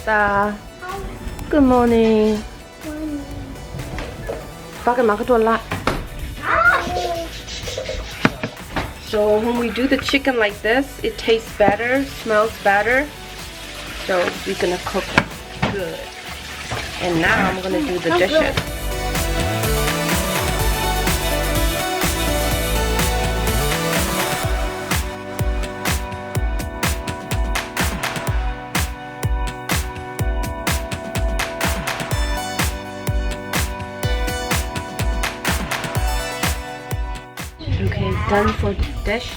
왔다. Good morning. Bakit makatulala? So when we do the chicken like this, it tastes better, smells better. So we're gonna cook it good. And now I'm gonna do the dishes. Okay, done for the dish.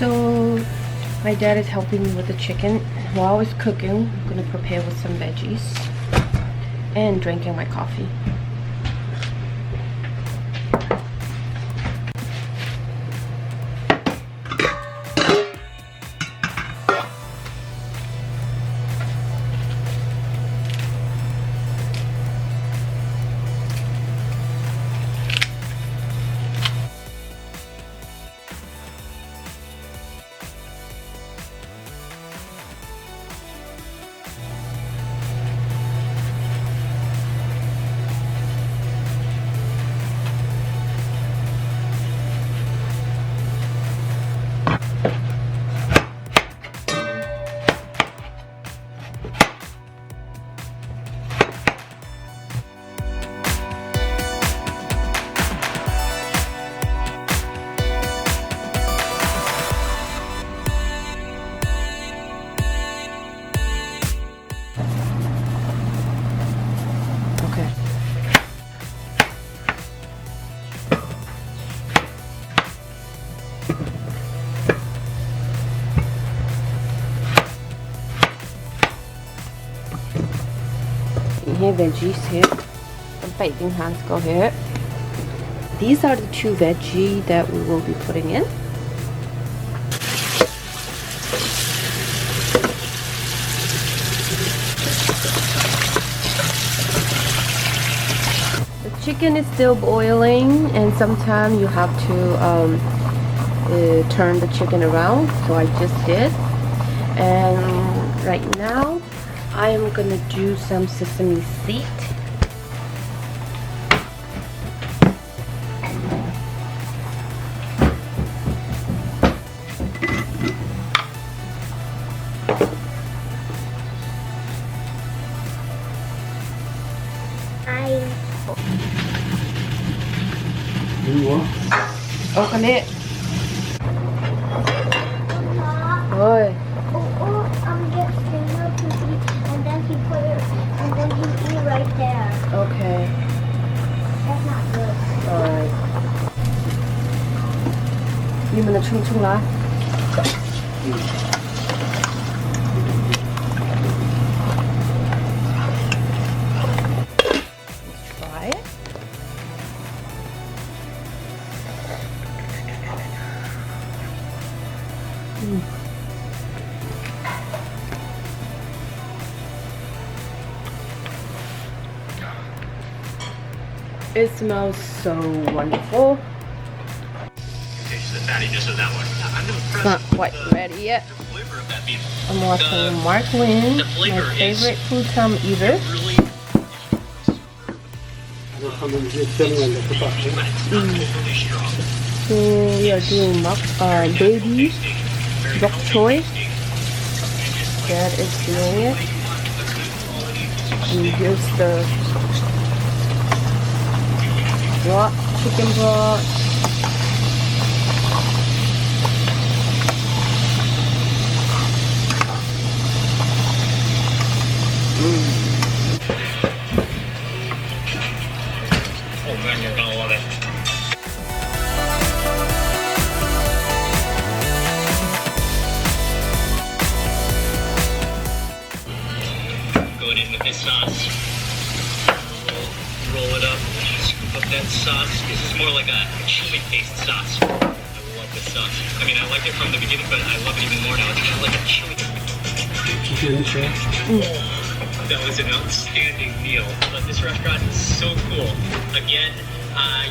So my dad is helping me with the chicken. While I was cooking, I'm gonna prepare with some veggies and drinking my coffee. Here veggies here. Go here. These are the two veggie that we will be putting in. The chicken is still boiling, and sometimes you have to turn the chicken around. So I just did, and right now I am gonna do some sesame seed. Open it. Oi. Right there. Okay. That's not good. Alright. You wanna chung la? Let's try it. It smells so wonderful. Taste the fattiness of that one. I'm It's not quite ready yet. The flavor of that beef. I'm watching Mark Wynn, the my flavor is favorite food time eater. really How many minutes? Not overly strong. we are doing baby bok choy. Dad is doing it. And here's the raw chicken broth. Oh man, you're gonna love it. Going in with this sauce. Roll it up, scoop up that sauce. This is more like a chili paste sauce. I love this sauce. I mean, I liked it from the beginning, but I love it even more now. It's kind of like a chili. That was an outstanding meal. But this restaurant is so cool. Again,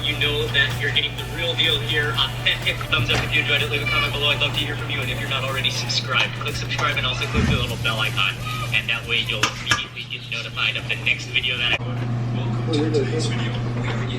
you know that you're getting the real deal here. Authentic. Thumbs up if you enjoyed it. Leave a comment below. I'd love to hear from you. And if you're not already subscribed, click subscribe and also click the little bell icon. And that way you'll immediately get notified of the next video that I... Welcome to today's video. We are in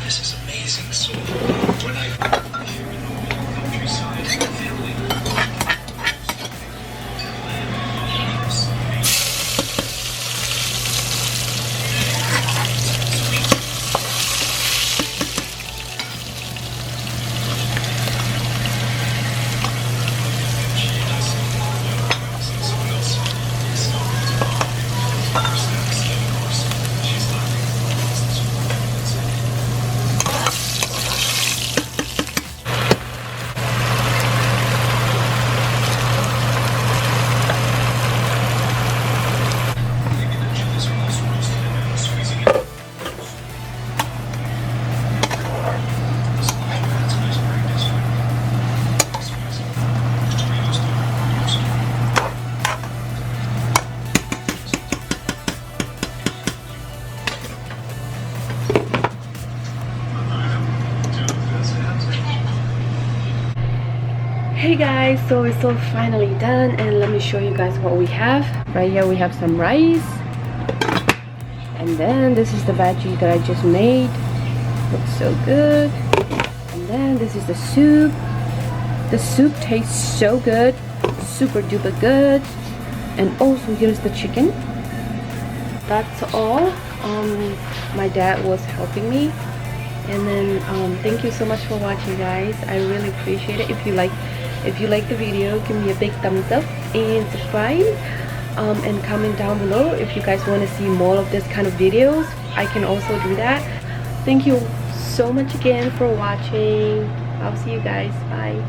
This is amazing. So when I here in the countryside, family. Hey guys, so it's all finally done, and let me show you guys what we have. Right here we have some rice, and then this is the veggie that I just made. Looks so good. And then this is the soup. The soup tastes so good, super duper good. And also here's the chicken. That's all. My dad was helping me. And then thank you so much for watching, guys. I really appreciate it. If you like the video, give me a big thumbs up and subscribe, and comment down below if you guys want to see more of this kind of videos. I can also do that. Thank you so much again for watching. I'll see you guys. Bye.